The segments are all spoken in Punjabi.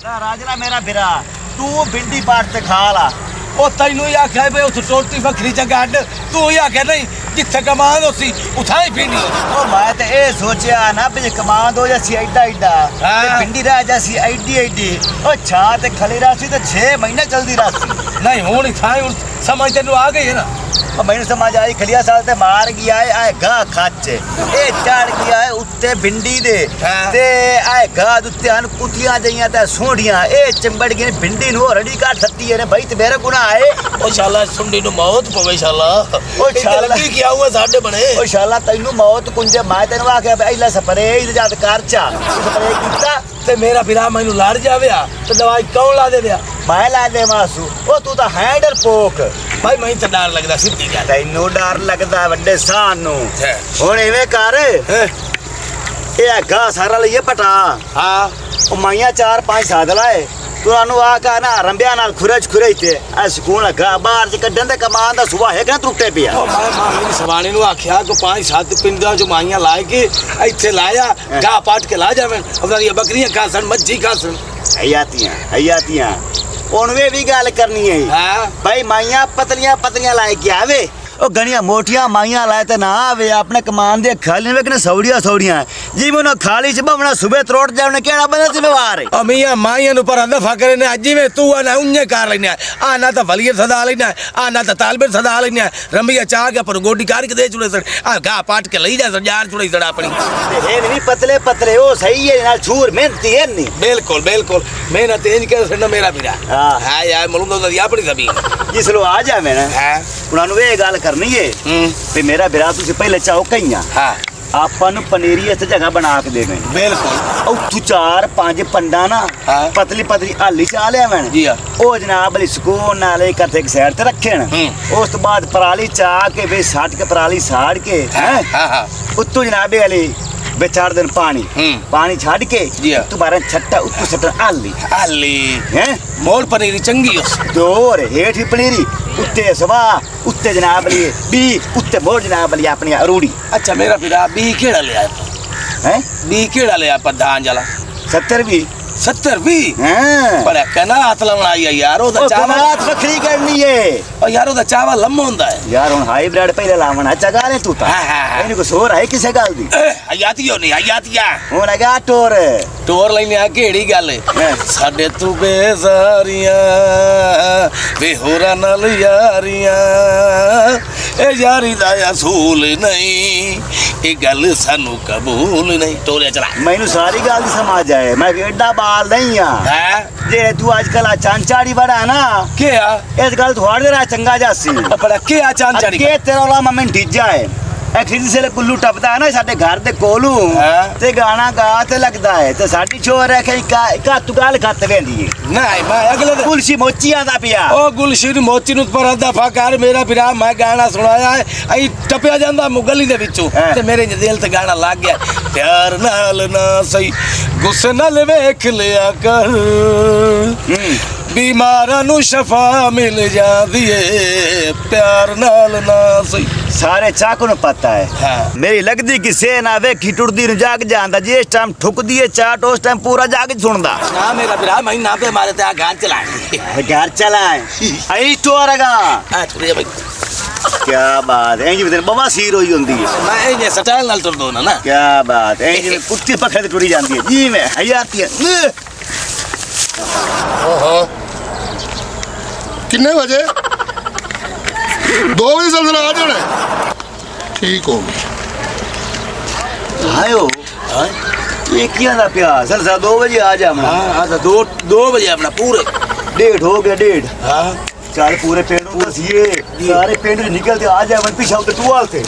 राजला मेरा बिरा तू भिंडी पाट ते खा ला ਉਹ ਤੈਨੂੰ ਹੀ ਆਖਿਆ ਵੀ ਉੱਥੇ ਟੋਟੀ ਵੱਖਰੀ ਜਗ੍ਹਾ ਅੱਡ ਤੂੰ ਹੀ ਆਖਿਆ ਨਹੀਂ ਜਿੱਥੇ ਕਮਾਂਦ ਉਸੀ ਉਥਾਂ ਹੀ ਪੀਣੀ ਉਹ ਮੈਂ ਤੇ ਇਹ ਸੋਚਿਆ ਨਾ ਵੀ ਕਮਾਂਦ ਹੋ ਜਾਸੀ ਐਡਾ ਐਡਾ ਤੇ भिंडी रह जासी ਐਡੀ ਐਡੀ ਉਹ ਛਾਂ ਤੇ ਖਲੀ ਰਾਸੀ ਤੇ 6 ਮਹੀਨੇ ਚਲਦੀ ਰਾਸੀ ਨਹੀਂ ਹੁਣ ਹੀ ਥਾਂ ਹੁਣ ਸਮਝ ਤੈਨੂੰ ਆ ਗਈ ਹੈ ਨਾ ਉਹ ਮੈਨੂੰ ਸਮਝ ਆਈ ਖਲੀਆ ਸਾਲ ਤੇ ਮਾਰ ਗਿਆ ਹੈ ਗਾ ਖੱਚ ਇਹ ਚੜ ਗਿਆ ਹੈ ਉੱਤੇ भिंडी ਦੇ ਤੇ ਆਏ ਗਾ ਉੱਤੇ ਹਨ ਕੁੱਤੀਆਂ ਜਈਆਂ ਤੇ ਸੋਹਣੀਆਂ ਇਹ ਚੰਬੜ ਗਈ भिंडी ਨੂੰ ਰੜੀ ਕੱਟ ਦਿੱਤੀ ਨੇ ਭਾਈ ਤੇ ਮੇਰੇ ਗੁਨਾਹ ਆਏ ਉਹ ਸ਼ਾਲਾ ਸੁੰਡੀ ਨੂੰ ਮੌਤ ਪਵੇ ਸ਼ਾਲਾ ਉਹ ਸ਼ਾਲਾ ਕੀ ਗਿਆ ਹੋਇਆ ਸਾਡੇ ਬਣੇ ਉਹ ਸ਼ਾਲਾ ਤੈਨੂੰ ਮੌਤ ਕੁੰਜੇ ਮੈਂ ਤੈਨੂੰ ਆਖਿਆ ਪਹਿਲਾ ਸਪਰੇ ਇਹ ਜਦ ਕਰ ਚਾ ਸਪਰੇ ਕੀਤਾ ਤੇ ਮੇਰਾ ਵੀਰਾ ਮੈਨੂੰ ਲੜ ਜਾਵਿਆ ਤੇ ਦਵਾਈ ਕੌਣ ਲਾ ਦੇ ਦਿਆ ਮੈਂ ਲਾ ਦੇ ਮਾਸੂ ਉਹ ਤੂੰ ਤਾਂ ਹੈਂਡਰ ਪੋਕ ਭਾਈ ਮੈਨੂੰ ਤਾਂ ਡਰ ਲੱਗਦਾ ਸਿੱਧੀ ਗੱਲ ਤੈਨੂੰ ਡਰ ਲੱਗਦਾ ਵੱਡੇ ਸਾਨ ਨੂੰ ਹੁਣ ਐਵੇਂ ਕਰ ਇਹ ਗਾ ਸਾਰਾ ਲਈਏ ਪਟਾ ਹਾਂ ਉਹ ਮਾਈਆਂ 4-5 ਸਾਦ ਲਾਏ ਤੁਹਾਨੂੰ ਆ ਕਾ ਨਾ ਰੰਬਿਆਂ ਨਾਲ ਖੁਰਜ ਖੁਰਜ ਤੇ ਐ ਸਕੂਨ ਲਗਾ ਬਾਹਰ ਚ ਕੱਢਣ ਦੇ ਕਮਾਨ ਦਾ ਸੁਭਾ ਹੈ ਕਿ ਟੁੱਟੇ ਪਿਆ ਮੈਂ ਮਾਮੀ ਸਵਾਣੀ ਨੂੰ ਆਖਿਆ ਕਿ 5-7 ਪਿੰਡਾਂ ਚ ਮਾਈਆਂ ਲਾਏ ਕੇ ਇੱਥੇ ਲਾਇਆ ਗਾ ਪਾਟ ਕੇ ਲਾ ਜਾਵੇਂ ਆਪਣੀਆਂ ਬੱਕਰੀਆਂ ਖਾਸਣ ਮੱਝੀ ਖਾਸਣ ਹਯਾਤੀਆਂ ਹੁਣ ਵੀ ਗੱਲ ਕਰਨੀ ਹੈ ਹਾਂ ਭਾਈ ਮਾਈਆਂ ਪਤਲੀਆਂ ਲਾਏ ਕੇ ਆਵੇ ਉਹ ਗਣੀਆਂ ਮੋਟੀਆਂ ਮਾਈਆਂ ਲਾਏ ਤੇ ਨਾ ਆਵੇ ਆਪਣੇ ਕਮਾਨ ਦੇ ਖਾਲੀ ਵੇਖਣੇ ਸੌੜੀਆਂ ਜੀ ਮੈਨੂੰ ਖਾਲੀ ਚ ਬਵਣਾ ਸਵੇਰ ਤਰੋੜ ਜਾਵਣੇ ਕਿਹੜਾ ਬੰਦਾ ਜ਼ਿੰਮੇਵਾਰ ਹੈ ਅਮੀਆਂ ਮਾਈਆਂ ਨੂੰ ਪਰ ਦਫਾ ਕਰੇ ਨੇ ਜਿਵੇਂ ਤੂੰ ਆ ਨਾ ਉੰਨੇ ਕਰ ਲੈਣਾ ਆ ਨਾ ਤਾਂ ਵਲੀਅਰ ਸਦਾ ਲੈਣਾ ਆ ਨਾ ਤਾਂ ਤਾਲਬੇ ਸਦਾ ਲੈਣਾ ਰੰਬੀਆ ਚਾਹ ਕੇ ਪਰ ਗੋਡੀ ਕਰ ਕੇ ਦੇ ਚੁਲੇ ਸੜ ਆ ਗਾ ਪਾਟ ਕੇ ਲਈ ਜਾ ਸਰਦਾਰ ਚੁਲੇ ਸੜ ਆਪਣੀ ਇਹ ਨਹੀਂ ਪਤਲੇ ਉਹ ਸਹੀ ਹੈ ਨਾਲ ਛੂਰ ਮਿਹਨਤੀ ਹੈ ਨਹੀਂ ਬਿਲਕੁਲ ਮਿਹਨਤ ਇੰਜ ਕੇ ਸੜਨਾ ਮੇਰਾ ਵੀਰਾ ਹਾਂ ਯਾਰ ਮਲੂਮ ਦਾ ਆਪਣੀ ਜ਼ਮੀਨ ਜਿਸ ਲੋ ਆ ਜਾਵੇ ਨਾ ਹਾਂ ਉਹਨਾਂ ਨੂੰ ਇਹ ਗੱਲ ਕਰਨੀ ਏ ਤੇ ਮੇਰਾ ਵੀਰਾ ਤੁਸੀਂ ਪਹਿਲੇ ਚਾਹੋ ਕਈਆਂ ਹਾਂ ਆਪਾਂ ਨੂੰ ਪਨੀਰੀ ਇੱਥੇ ਜਗ੍ਹਾ ਬਣਾ ਕੇ ਦੇਣੀ ਬਿਲਕੁਲ ਉੱਥੋਂ 4-5 ਪੰਡਾ ਨਾ ਪਤਲੀ ਹਾਲੀ ਚਾ ਲਿਆਵਣ ਜੀ ਆ ਉਹ ਜਨਾਬ ਲਈ ਸਕੂਨ ਨਾਲ ਇੱਕ ਇੱਕ ਸਾਈਡ ਤੇ ਰੱਖਣ ਉਸ ਤੋਂ ਬਾਅਦ ਪਰਾਲੀ ਚਾ ਕੇ ਵੇ ਛੱਡ ਕੇ ਪਰਾਲੀ ਸਾੜ ਕੇ ਹਾਂ ਉੱਤੋਂ ਜਨਾਬ ਵਾਲੀ बेचार दिन पानी छाड़ के तुम्हारा छट्टा उत्तू सटन आली हैं मोर पनीरी चंगी उस दोर हेठ ही पनीरी उत्ते सवा उत्ते जनाब लिए बी उत्ते मोर जनाब लिए अपनी अरूड़ी अच्छा मेरा पिता बी केड़ा ले आया हैं बी केड़ा ले आया प्रधान जला 70 भी हां पर कना हाथ लावना आई यार ओदा चावल बात बखरी करनी है और यार ओदा चावल लम्मा हुंदा है यार हुन हाइब्रिड पहले लावना चगा ले तू ता इनको को सोर है किसे गल दी हयातियो नहीं हयातिया हुन आगा टोर लेने आ केड़ी गल साडे तू बेजारियां वे होरा नाल यारियां ए यारी दा असूल नहीं ए गल सानू कबूल नहीं टोरे चला मैनू सारी गल दी समझ आए मैं एडा बाल नहीं हां जे तू आजकल चांचाड़ी बड़ा ना के आ इस गल थोड़े रा चंगा जासी बड़ा के आ चांचाड़ी के तेरा वाला मम्मी ढिजा है ਐਕਚੁਅਲੀ ਸੇ ਕੁੱਲੂ ਟੱਪਦਾ ਹੈ ਨਾ ਸਾਡੇ ਘਰ ਦੇ ਕੋਲੋਂ ਤੇ ਗਾਣਾ ਗਾ ਤੇ ਲੱਗਦਾ ਹੈ ਤੇ ਸਾਡੀ ਛੋਰ ਹੈ ਕਿ ਤੂੰ ਗੱਲ ਖੱਤ ਵੇਂਦੀ ਹੈ ਨਹੀਂ ਮੈਂ ਅਗਲੇ ਗੁਲਸ਼ੀ ਮੋਚੀਆਂ ਦਾ ਪਿਆ ਉਹ ਗੁਲਸ਼ੀ ਨੂੰ ਮੋਚੀ ਨੂੰ ਪਰ ਦਫਾ ਕਰ ਮੇਰਾ ਵੀਰਾ ਮੈਂ ਗਾਣਾ ਸੁਣਾਇਆ ਹੈ ਅਈ ਟੱਪਿਆ ਜਾਂਦਾ ਮੁਗਲੀ ਦੇ ਵਿੱਚੋਂ ਤੇ ਮੇਰੇ ਦਿਲ ਤੇ ਗਾਣਾ ਲੱਗ ਗਿਆ ਪਿਆਰ ਨਾਲ ਨਾ ਸਹੀ ਗੁੱਸੇ ਨਾਲ ਵੇਖ ਲਿਆ ਕਰ बीमारां नू शफा मिल जाती है प्यार नाल ना सही सारे चाकू नू पता है मेरी लगदी कि से ना वेखी टुरदी नू जाग जांदा जिस टाइम ठुकदी है चाट उस टाइम पूरा जाग सुनदा ना मेरा बिरा मैं ना पे मारे ते आ गान चलाए घर चलाए आई टोरगा भाई क्या बात है जी बवा सीर होई हुंदी है मैं ये स्टाइल नाल टुर दो ना क्या बात है जी कुत्ती पखड़े ते टुरी जांदी है जी मैं हयाती है ओहो किन्ने बजे 2 बजे सल्सला आ जाना ठीक हो आयो ये क्या ना प्या सल्सला 2 बजे आ जा हां आ 2 बजे अपना पूरे 1:30 हो गया 1:30 हां चल पूरे पेड़ को दसिए सारे पेड़ निकलते आ जा वन पीछे उधर तू आलते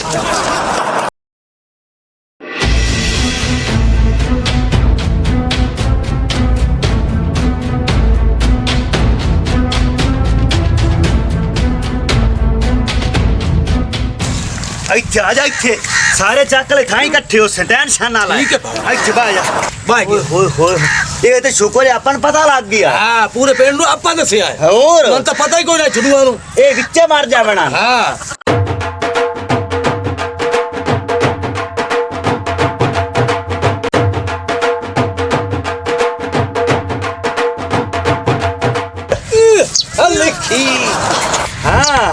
ਇੱਥੇ ਆ ਜਾ ਇੱਥੇ ਸਾਰੇ ਚੱਕ ਲੈ ਥਾਂ ਇਕੱਠੇ ਹੋ ਟੈਨਸ਼ਨ ਨਾ ਲੈ ਠੀਕ ਹੈ ਇੱਥੇ ਬਾਹਰ ਜਾ ਬਾਹਰ ਹੋਏ ਇਹ ਤੇ ਸ਼ੁਕਰ ਹੈ ਆਪਾਂ ਨੂੰ ਪਤਾ ਲੱਗ ਗਿਆ ਹਾਂ ਪੂਰੇ ਪਿੰਡ ਨੂੰ ਆਪਾਂ ਦੱਸਿਆ ਹੈ ਹੋਰ ਮੈਨੂੰ ਤਾਂ ਪਤਾ ਹੀ ਕੋਈ ਨਾ ਛੁੜੂਆਂ ਨੂੰ ਇਹ ਵਿੱਚੇ ਮਰ ਜਾਵਣਾ ਹਾਂ हाँ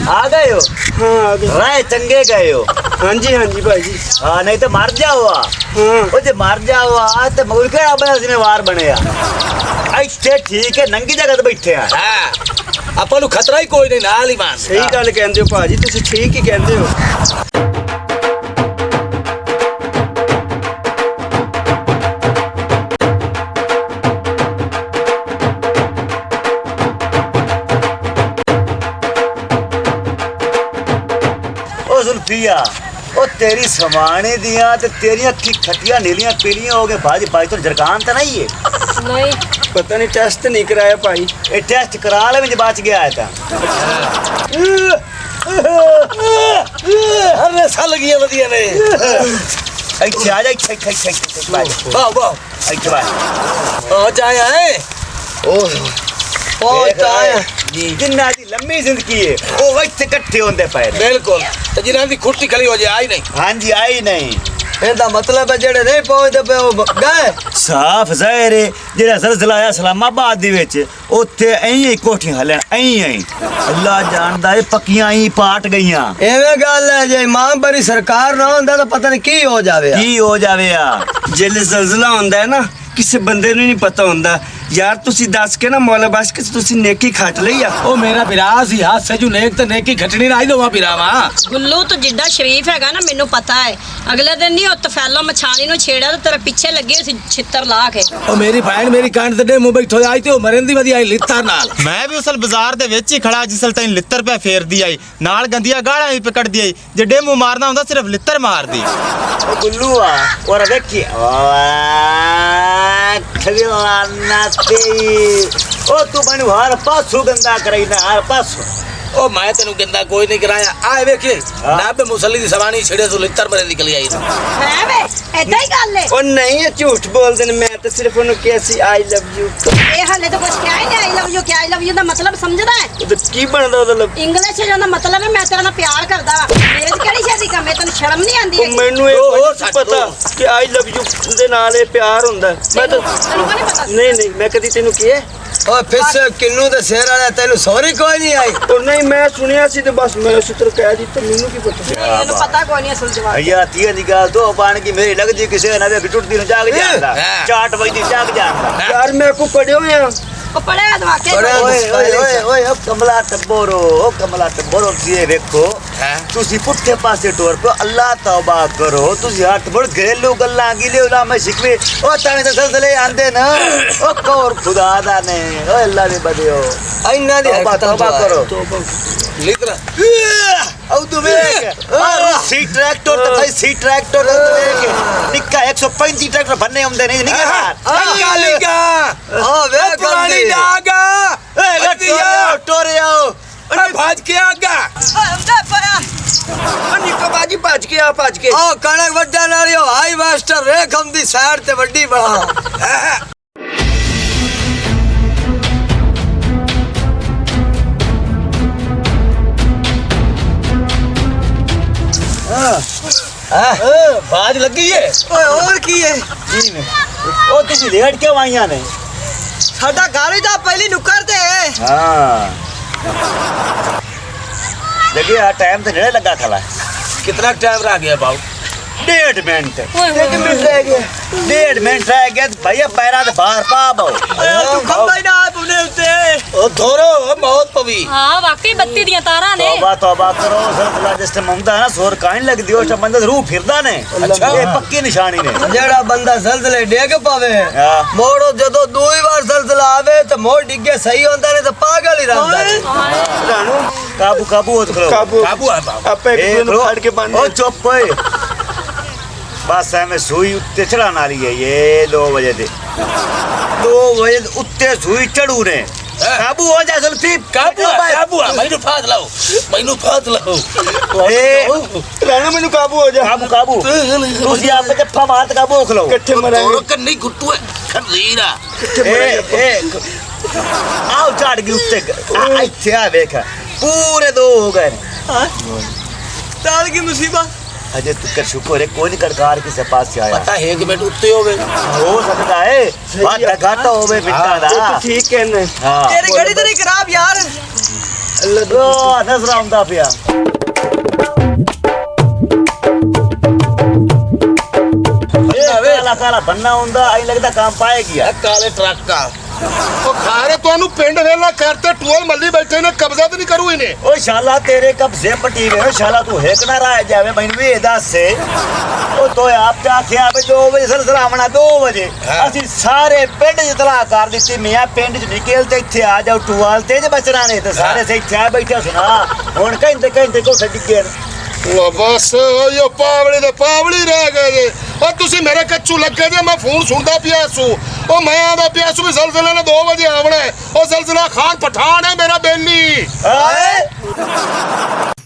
आ गए हो? हाँ आ गए। राय चंगे गए हो? हाँ जी भाई जी। हाँ नहीं तो मर जाओ। हाँ ਉਹ ਜੇ ਮਰ ਜਾਵਾ ਤੇ ਮਗਰ ਕਿਹੜਾ ਬੰਦਾ ਜ਼ਿੰਮੇਵਾਰ ਬਣਿਆ। ਇੱਥੇ ਠੀਕ ਹੈ ਨੰਗੀ ਜਗ੍ਹਾ ਤੇ ਬੈਠੇ ਆ। ਹਾਂ ਆਪਾਂ ਨੂੰ ਖਤਰਾ ਹੀ ਕੋਈ ਨਹੀਂ, ਨਾਲ ਹੀ ਮਾਨ। ਸਹੀ ਗੱਲ ਕਹਿੰਦੇ ਹੋ ਭਾਜੀ, ਤੁਸੀਂ ਠੀਕ ਹੀ ਕਹਿੰਦੇ ਹੋ। ਉਹ ਜ਼ੁਲਫੀਆ ਉਹ ਤੇਰੀ ਸਮਾਣੇ ਦੀਆਂ ਤੇ ਤੇਰੀਆਂ ਅੱਖੀ ਖੱਟੀਆਂ ਨੀਲੀਆਂ ਪੀਲੀਆਂ ਹੋ ਗਏ ਬਾਜੀ ਬਾਜੀ ਤੋਂ ਜਰਕਾਨ ਤਾਂ ਨਹੀਂ ਹੈ। ਨਹੀਂ ਪਤਾ ਨਹੀਂ ਟੈਸਟ ਨਹੀਂ ਕਰਾਇਆ ਭਾਈ। ਇਹ ਟੈਸਟ ਕਰਾ ਲੈ ਵਿੱਚ ਬਚ ਗਿਆ ਹੈ ਤਾਂ। ਹਰੇ ਸਾ ਲੱਗੀਆਂ ਵਧੀਆਂ ਨੇ। ਇੱਥੇ ਆ ਜਾ ਇੱਥੇ ਵਾਹ ਵਾਹ ਇੱਥੇ ਬਾਈ। ਹੋ ਜਾਇਆ ਹੈ। ਉਹ ਤਾਂ ਜਿੰਨਾ ਦੀ ਲੰਮੀ ਜ਼ਿੰਦਗੀ ਹੈ ਉਹ ਇੱਥੇ ਇਕੱਠੇ ਹੁੰਦੇ ਪਏ ਨੇ। ਬਿਲਕੁਲ ਤੇ ਜਿਨ੍ਹਾਂ ਦੀ ਖੁੱਟੀ ਖਲੀ ਹੋ ਜਾਏ ਆਈ ਨਹੀਂ। ਹਾਂਜੀ ਆਈ ਨਹੀਂ। ਇਹਦਾ ਮਤਲਬ ਹੈ ਜਿਹੜੇ ਨਹੀਂ ਪਹੁੰਚਦੇ ਪਏ ਉਹ ਗਏ। ਸਾਫ ਜ਼ਾਹਿਰ ਹੈ ਜਿਹੜਾ ਜ਼ਲਜ਼ਲਾ ਆਇਆ ਇਸਲਾਮਾਬਾਦ ਦੇ ਵਿੱਚ ਉੱਥੇ ਐਂ ਹੀ ਕੋਠੀਆਂ ਹਲਣ ਐਂ ਅੱਲਾ ਜਾਣਦਾ ਇਹ ਪੱਕੀਆਂ ਹੀ ਪਾਟ ਗਈਆਂ। ਐਵੇਂ ਗੱਲ ਹੈ ਜੇ ਮਾਂ ਬੜੀ ਸਰਕਾਰ ਨਾ ਹੁੰਦਾ ਤਾਂ ਪਤਾ ਨਹੀਂ ਕੀ ਹੋ ਜਾਵੇ। ਕੀ ਹੋ ਜਾਵੇ ਆ ਜਿਹੜੇ ਜ਼ਲਜ਼ਲਾ ਹੁੰਦਾ ਹੈ ਨਾ ਕਿਸੇ ਬੰਦੇ ਨੂੰ ਨਹੀਂ ਪਤਾ ਹੁੰਦਾ। ਯਾਰ ਤੁਸੀਂ ਦੱਸ ਕੇ ਨਾ ਮੌਲਾ ਬਸ ਕਿ ਤੁਸੀਂ ਨੇਕੀ ਖੱਟ ਲਈ ਆ। ਉਹ ਮੇਰਾ ਵਿਰਾਹ ਸੀ ਹਾਸੇ ਜੂ ਨੇਕ ਤੇ ਨੇਕੀ ਘਟਣੀ ਨਾ ਹੀ ਦੋਵਾ ਵਿਰਾਵਾ। ਗੁੱਲੂ ਤੂੰ ਜਿੱਡਾ ਸ਼ਰੀਫ ਹੈਗਾ ਨਾ ਮੈਨੂੰ ਪਤਾ ਹੈ। ਅਗਲੇ ਦਿਨ ਨਹੀਂ ਉਹ ਤਫੈਲੋ ਮਛਾਣੀ ਨੂੰ ਛੇੜਿਆ ਤੇ ਤੇਰੇ ਪਿੱਛੇ ਲੱਗੇ ਸੀ ਛਿੱਤਰ ਲਾ ਕੇ। ਉਹ ਮੇਰੀ ਭੈਣ ਮੇਰੀ ਕੰਨ ਤੇ ਡੇ ਮੂੰਹ ਬੈਠੋ ਆਈ ਤੇ ਉਹ ਮਰਨ ਦੀ ਵਧੀਆ ਲਿੱਤਾਰ ਨਾਲ। ਮੈਂ ਵੀ ਉਸਲ ਬਾਜ਼ਾਰ ਦੇ ਵਿੱਚ ਹੀ ਖੜਾ ਜਿਸਲ ਤੈਨੂੰ ਲਿੱਤਰ ਪਿਆ ਫੇਰਦੀ ਆਈ ਨਾਲ ਗੰਦੀਆਂ ਗਾਲਾਂ ਵੀ ਪਕੜਦੀ ਆਈ। ਜੇ ਡੇਮੂ ਮਾਰਨਾ ਹੁੰਦਾ ਸਿਰਫ ਲਿੱਤਰ ਮਾਰਦੀ। ਉਹ ਗੁੱਲੂ ਆ ਔਰ ਵੇਖੀ ਖਲਿਆਣਾ ਤੇ ਉਹ ਤੂੰ ਮੈਨੂੰ ਹਰ ਪਾਸੋਂ ਗੰਦਾ ਕਰਾਈਦਾ ਹਰ ਪਾਸੋਂ। ਉਹ ਮੈਂ ਤੈਨੂੰ ਕਹਿੰਦਾ ਕੋਈ ਨਹੀਂ ਕਰਾਇਆ ਆ ਵੇਖੇ ਨਾਬੇ ਮੁਸੱਲੀ ਦੀ ਸਵਾਣੀ ਛੇੜੇ ਤੋਂ ਲਿੱਤਰ ਮਰੇ ਨਿਕਲ ਆਈ। ਹੈ ਵੇ ਏਦਾਂ ਹੀ ਗੱਲ ਹੈ। ਉਹ ਨਹੀਂ ਇਹ ਝੂਠ ਬੋਲਦੇ ਨੇ। ਮੈਂ ਤਾਂ ਸਿਰਫ ਉਹਨੂੰ ਕਿਹਾ ਸੀ ਆਈ ਲਵ ਯੂ। ਇਹ ਹਾਲੇ ਤਾਂ ਕੁਝ ਕਿਹਾ ਹੀ ਨਹੀਂ। ਆਈ ਲਵ ਯੂ ਕਿ ਆਈ ਲਵ ਯੂ ਦਾ ਮਤਲਬ ਸਮਝਦਾ ਹੈ? ਉਹ ਕੀ ਬਣਦਾ ਉਹਦਾ ਲਵ। ਇੰਗਲਿਸ਼ ਚ ਉਹਦਾ ਮਤਲਬ ਹੈ ਮੈਂ ਤੇਰੇ ਨਾਲ ਪਿਆਰ ਕਰਦਾ ਵਾ। ਮੇਰੇ ਚ ਕਿਹੜੀ ਸ਼ਾਦੀ ਕੰਮ ਹੈ? ਤੈਨੂੰ ਸ਼ਰਮ ਨਹੀਂ ਆਉਂਦੀ ਉਹ ਹੈਗੀ? ਮੈਨੂੰ ਇਹ ਉਹ ਨਹੀਂ ਪਤਾ ਕਿ ਆਈ ਲਵ ਯੂ ਦੇ ਨਾਲ ਇਹ ਪਿਆਰ ਹੁੰਦਾ। ਮੈਂ ਤਾਂ ਤੈਨੂੰ ਨਹੀਂ ਪਤਾ? ਨਹੀਂ ਮੈਂ ਕਦੀ ਤੈਨੂੰ ਕਿਹਾ। ਓਏ ਫਿਰ ਕਿੰਨੂ ਦੇ ਸਿਰ ਵਾਲਾ ਤੈਨੂੰ ਸੌਰੀ ਕੋਈ ਨਹੀਂ ਆਈ। ਉਹ ਨਹੀਂ ਮੈਂ ਸੁਣਿਆ ਸੀ ਤੇ ਬਸ ਮੈਂ ਉਸੇ ਤਰ੍ਹਾਂ ਕਹਿ ਦਿੱਤਾ। ਮੈਨੂੰ ਕੀ ਪਤਾ। ਨਹੀਂ, ਇਹਨੂੰ ਪਤਾ ਕੋਈ ਨਹੀਂ ਅਸਲ ਜਵਾਬ। ਅਈਆ ਤੀਆਂ ਦੀ ਗੱਲ ਤੋਂ ਬਣ ਗਈ ਮੇਰੀ ਲੱਗਦੀ ਕਿਸੇ ਨਾ ਵੇ ਟੁੱਟਦੀ ਨੂੰ ਜਾਗ ਜਾਂਦਾ ਹਾਂ। 4 ਵਜੇ ਦੀ ਜਾਗ ਜਾਂਦਾ। ਯਾਰ ਮੈਂ ਕੋ ਪੜਿਓ ਆ। ਉਹ ਪੜਿਆ ਦਵਾਕੇ ਪੜ੍ਹਿਆ। ਓਏ ਉਹ ਕਮਲਾ ਟੱਬੋਰੋ ਜੀ ਵੇਖੋ ਤੁਸੀਂ ਪੁੱਠੇ ਪਾਸੇ ਟੋਰ ਪੋ। ਅੱਲਾ ਤੌਬਾ ਕਰੋ। ਤੁਸੀਂ ਹੱਥ ਬੜ ਘਰੇਲੂ ਗੱਲਾਂ ਗਿਲੇ ਉਲਾਮੇ ਸ਼ਿਕਵੇ ਉਹ ਤਾਂ ਜ਼ਲਜ਼ਲੇ ਆਂਦੇ ਨਾ ਉਹ ਕੌਰ ਖੁਦਾ ਦਾ ਨੇ ਓਏ ਅੱਲਾ ਦੇ ਬਦਿਓ ਇਹਨਾਂ ਦੀ ਤੌਬਾ ਕਰੋ। ਲਿੱਤਰ ਉਹ ਤੂੰ ਵੇਖ ਸੀ ਟਰੈਕਟਰ ਤੇ ਭਾਈ ਸੀ ਟਰੈਕਟਰ ਵੇਖ ਨਿੱਕਾ 135 ਟਰੈਕਟਰ ਬੰਨੇ ਹੁੰਦੇ ਨੇ ਨਿੱਕੇ ਲਿਗਾ ਲਿਗਾ ਆ ਵੇ ਪੁਰਾਣੀ ਜਾਗਾ ਟੋਰਿਓ ਅਰੇ ਭਾਜ ਕੇ ਆਗਾ ਨਿੱਕਾ ਬਾਜੀ ਭੱਜ ਕੇ ਆ ਭੱਜ ਕੇ। ਆ ਕਣਕ ਵੱਢਣ ਵਾਲਿਓ ਹਾਈ ਮਾਸਟਰ ਰੇਖਮ ਦੀ ਸਾਈਡ ਤੇ ਵੱਡੀ ਬਣਾ। ਬਾਜ ਲੱਗੀ ਏ। ਓਏ ਹੋਰ ਕੀ ਹੈ? ਜੀ ਨੇ ਉਹ ਤੁਸੀਂ ਲੇਟ ਕਿਉਂ ਆਈਆਂ ਨੇ? ਸਾਡਾ ਘਰ ਹੀ ਤਾਂ ਪਹਿਲੀ ਨੁੱਕਰ ਤੇ ਹੈ। ਹਾਂ ਦੇਖਿਆ ਟਾਈਮ ਤੇ ਨੇੜੇ ਲੱਗਾ ਖਲਾ कितना टाइम रह गया बाबू? 1.5 ਮਿੰਟ ਓਏ ਹੋਏ 1 ਮਿੰਟ ਰਹਿ ਗਿਆ। 1.5 ਮਿੰਟ ਰਹਿ ਗਿਆ ਭਈਆ ਪੈਰਾਂ ਦੇ ਬਾਹਰ ਪਾ ਬੋ ਤੂੰ ਖੰਭਾ ਹੀ ਨਾ ਪੁਨੇ ਉੱਤੇ। ओ धोरो बहुत पवी। ਹਾਂ ਵਾਕਈ ਬੱਤੀ ਦੀਆਂ ਤਾਰਾਂ ਨੇ। ਤੌਬਾ ਕਰੋ ਜ਼ਲਜ਼ਲਾ ਜਿਸ ਟਾਈਮ ਆਉਂਦਾ ਨਾ ਸੋਰ ਕਾਣ ਲੱਗਦੀ ਉਸ ਟਾਈਮ ਬੰਦਾ ਰੂਹ ਫਿਰਦਾ ਨੇ। ਅੱਛਾ। ਇਹ ਪੱਕੀ ਨਿਸ਼ਾਨੀ ਨੇ। ਜਿਹੜਾ ਬੰਦਾ ਜ਼ਲਜ਼ਲੇ ਡੇਗ ਪਵੇ ਹਾਂ। ਮੋੜੋ ਜਦੋਂ ਦੂਈ ਵਾਰ ਜ਼ਲਜ਼ਲਾ ਆਵੇ ਤਾਂ ਮੋੜ ਡਿੱਗੇ ਸਹੀ ਹੁੰਦਾ ਨੇ ਤਾਂ ਪਾਗਲ ਹੀ ਰਹਿੰਦਾ ਨੇ। ਰਾਣੂ ਕਾਬੂ ਹੋ ਖਲੋ काबू है बाबू। ਆਪੇ ਇੱਕ ਦੂਜੇ ਨੂੰ ਫੜ ਕੇ ਬੰਨ ਉਹ ਚੁੱਪ ਓਏ ਬਸ ਐਵੇਂ ਸੂਈ ਉੱਤੇ ਚੜਾਉਣ ਵਾਲੀ ਹੈ ਇਹ 2 ਵਜੇ ਦੇ 2 ਵਜੇ ਉੱਤੇ ਸੂਈ ਚੜੂ ਨੇ। ਕਾਬੂ ਹੋ ਜਾ ਜ਼ੁਲਫੀ काबू है मैनू फाद लाओ मैनू फाद लाओ। ਰਹਿਣਾ ਮੈਨੂੰ ਕਾਬੂ ਹੋ ਜਾ। ਕਾਬੂ ਤੁਸੀਂ ਆਪੇ ਜੱਫਾ ਮਾਰ ਤੇ ਕਾਬੂ ਹੋ ਖਲੋ। ਕਿੱਥੇ धोरो ਮਰਾਂਗੇ? कन्नी गुट्टू है खरीरा। ਆਓ ਚੜ ਗਈ ਉੱਤੇ ਇੱਥੇ ਆ ਵੇਖ ਪੂਰੇ 2 ਹੋ ਗਏ ਨੇ। ਸਾਲ ਕੀ ਮੁਸੀਬਤ। अजय तुकर शुक्र है कोई नहीं कड़कार किसे पास से आया पता है कि मैं उत्ते होवे हो सकता है बात घाटा होवे बिट्टा दा ठीक कहने हां तेरी घड़ी तो नहीं खराब यार। ओ नजर आਉਂਦਾ ਪਿਆ ਕਾਲਾ ਕਾਲਾ ਬੰਨਾ ਹੁੰਦਾ ਐ ਲੱਗਦਾ ਕੰਮ ਪਾਏਗੀ ਆ काले ट्रक का ਉਹ ਖਾਰੇ ਤੁਹਾਨੂੰ ਪਿੰਡ ਵੇਲਾ ਕਰਤੇ ਟੂਲ ਮੱਲੀ ਬੈਠੇ ਨੇ ਕਬਜ਼ਾ ਤੇ ਨਹੀਂ ਕਰੂ ਇਹਨੇ ਓ ਸ਼ਾਲਾ ਤੇਰੇ ਕਬਜ਼ੇ ਪੱਟੀ ਵੇ ਸ਼ਾਲਾ ਤੂੰ ਹੇਕ ਨਾ ਰਹਿ ਜਾਵੇ ਮੈਨੂੰ ਵੀ ਇਹ ਦੱਸ ਉਹ ਤੋ ਆਪ ਜਾ ਕੇ ਆਵੇ 2 ਵਜੇ ਸਲਸਲਾ ਆਵਣਾ 2 ਵਜੇ ਅਸੀਂ ਸਾਰੇ ਪਿੰਡ ਇਤਲਾਹ ਕਰ ਦਿੱਤੀ ਮੀਆਂ ਪਿੰਡ ਚ ਨਿਕਲ ਤੇ ਇੱਥੇ ਆ ਜਾਓ ਟੂਲ ਤੇ ਜੇ ਬਚਣਾ ਨੇ ਤੇ ਸਾਰੇ ਸੇ ਇੱਥੇ ਆ ਬੈਠਾ ਸੁਣਾ ਹੁਣ ਕਹਿੰਦੇ ਕੋ ਛੱਡ ਕੇ ਲੋ ਬਸ ਉਹ ਪਾਵਲੀ ਦੇ ਪਾਵਲੀ ਰਹਿ ਗਏ ਜੇ ਉਹ ਤੁਸੀਂ ਮੇਰੇ ਕੱਚੂ ਲੱਗੇ ਜੇ ਮੈਂ ਫੋਨ ਸੁਣਦਾ ਪਿਆ ਸੂ ਉਹ ਮੈਂ ਆਂਦਾ ਪਿਆ ਸੂ ਵੀ ਜ਼ਲਜ਼ਲੇ ਨੇ 2 ਵਜੇ ਆਵਣਾ ਉਹ ਜ਼ਲਜ਼ਲਾ ਖਾਨ ਪਠਾਨ ਹੈ ਮੇਰਾ ਬੇਲੀ ਆਏ